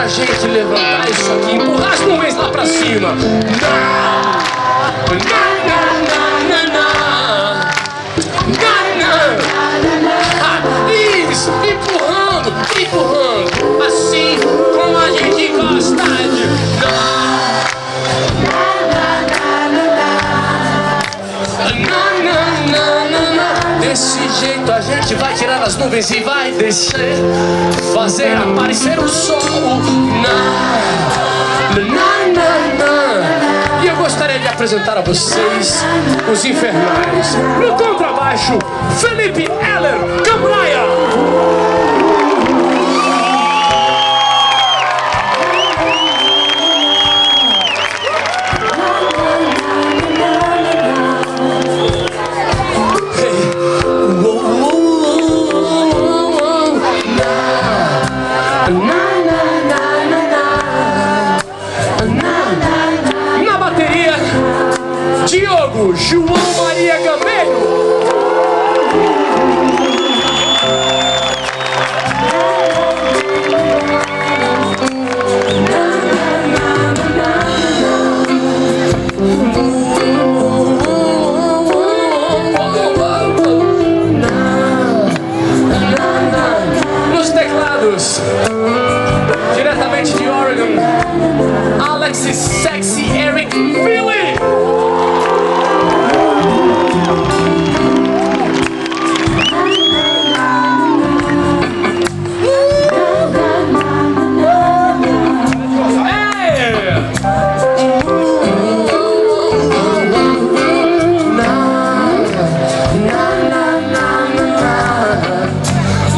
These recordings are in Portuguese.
pra gente levantar isso aqui, empurrar as nuvens lá pra cima. Isso, empurrando, empurrando, assim como a gente gosta de. Desse jeito a gente vai tirar as nuvens e vai descer, fazer aparecer o sol. E eu gostaria de apresentar a vocês os Infernais. No contrabaixo, Felipe Heller Cambraia. Na bateria, Diogo João Maria Gamelho. Nos teclados, diretamente de Oregon, Alexis Sexy Eric Philly.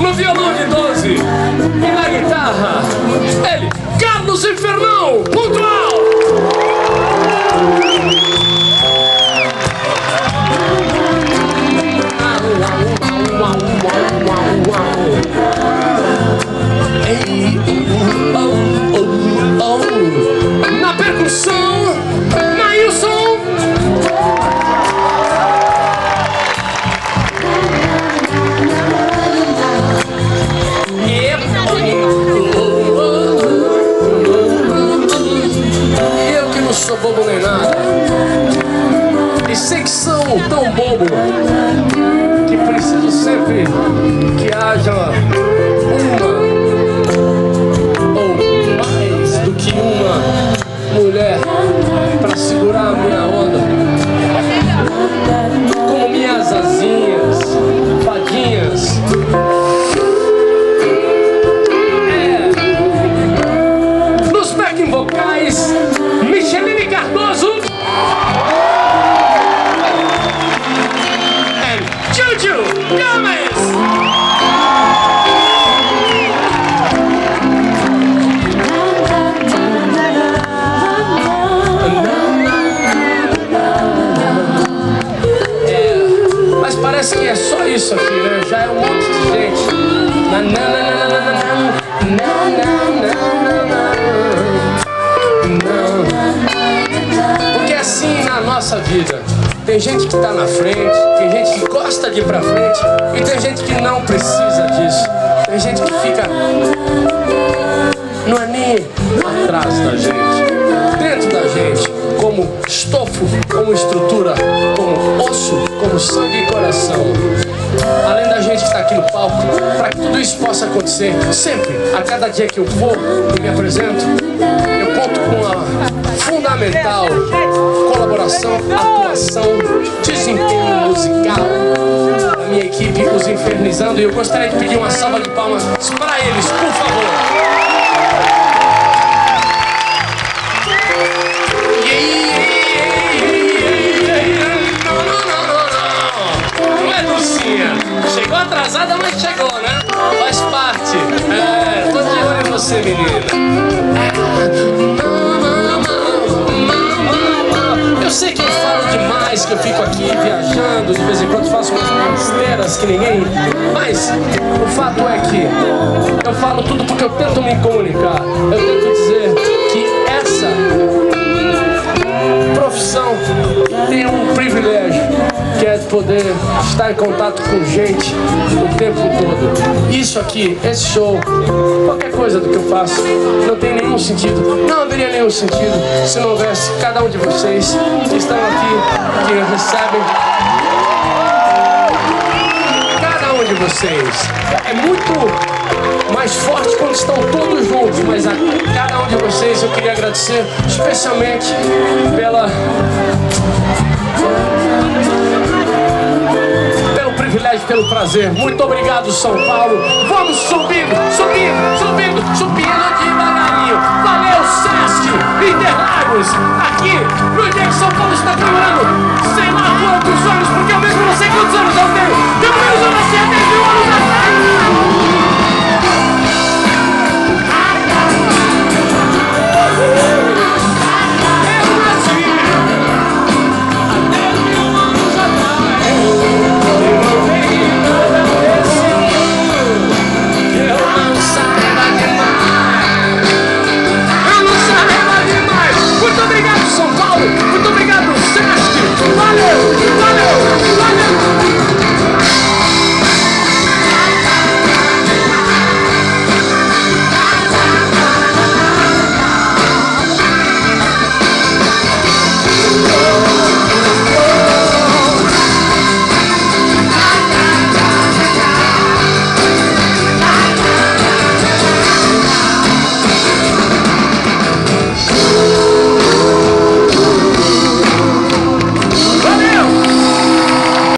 No violão de 12 e na guitarra, ele, Carlos Infernal, pontual. Na percussão, Nailson. Eu que não sou bobo nem nada, e sei que são tão bobo que preciso sempre que haja uma ou mais do que uma mulher pra segurar a minha onda, como minhas asinhas, fadinhas. Nos backing vocais, Micheline Cardoso e Juju Gomes. Mas parece que é só isso aqui, né? Já é um monte de gente. Porque assim na nossa vida, tem gente que tá na frente, tem gente que gosta de ir pra frente, e tem gente que não precisa disso. Tem gente que fica, não é nem atrás da gente, dentro da gente, como estofo, como estrutura, como osso, como sangue e coração. Além da gente que está aqui no palco, para que tudo isso possa acontecer, sempre, a cada dia que eu vou e me apresento, eu conto com a fundamental colaboração, atuação, desempenho musical da minha equipe, os Infernizando, e eu gostaria de pedir uma salva de palmas para eles, por favor. Chegou atrasada, mas chegou, né? Faz parte. Tô de olho em você, menina. Eu sei que eu falo demais, que eu fico aqui viajando, de vez em quando faço umas besteiras que ninguém... Mas o fato é que eu falo tudo porque eu tento me comunicar. Eu tento dizer que essa profissão tem um privilégio. que é poder estar em contato com gente o tempo todo. Isso aqui, esse show, qualquer coisa do que eu faço, não tem nenhum sentido. Não haveria nenhum sentido se não houvesse cada um de vocês que estão aqui, que recebem. Cada um de vocês é muito mais forte quando estão todos juntos, mas a cada um de vocês eu queria agradecer especialmente pelo privilégio, pelo prazer. Muito obrigado, São Paulo. Vamos subindo, subindo, subindo, subindo devagarinho. Valeu, Sesc Interlagos, aqui no dia que São Paulo está comemorando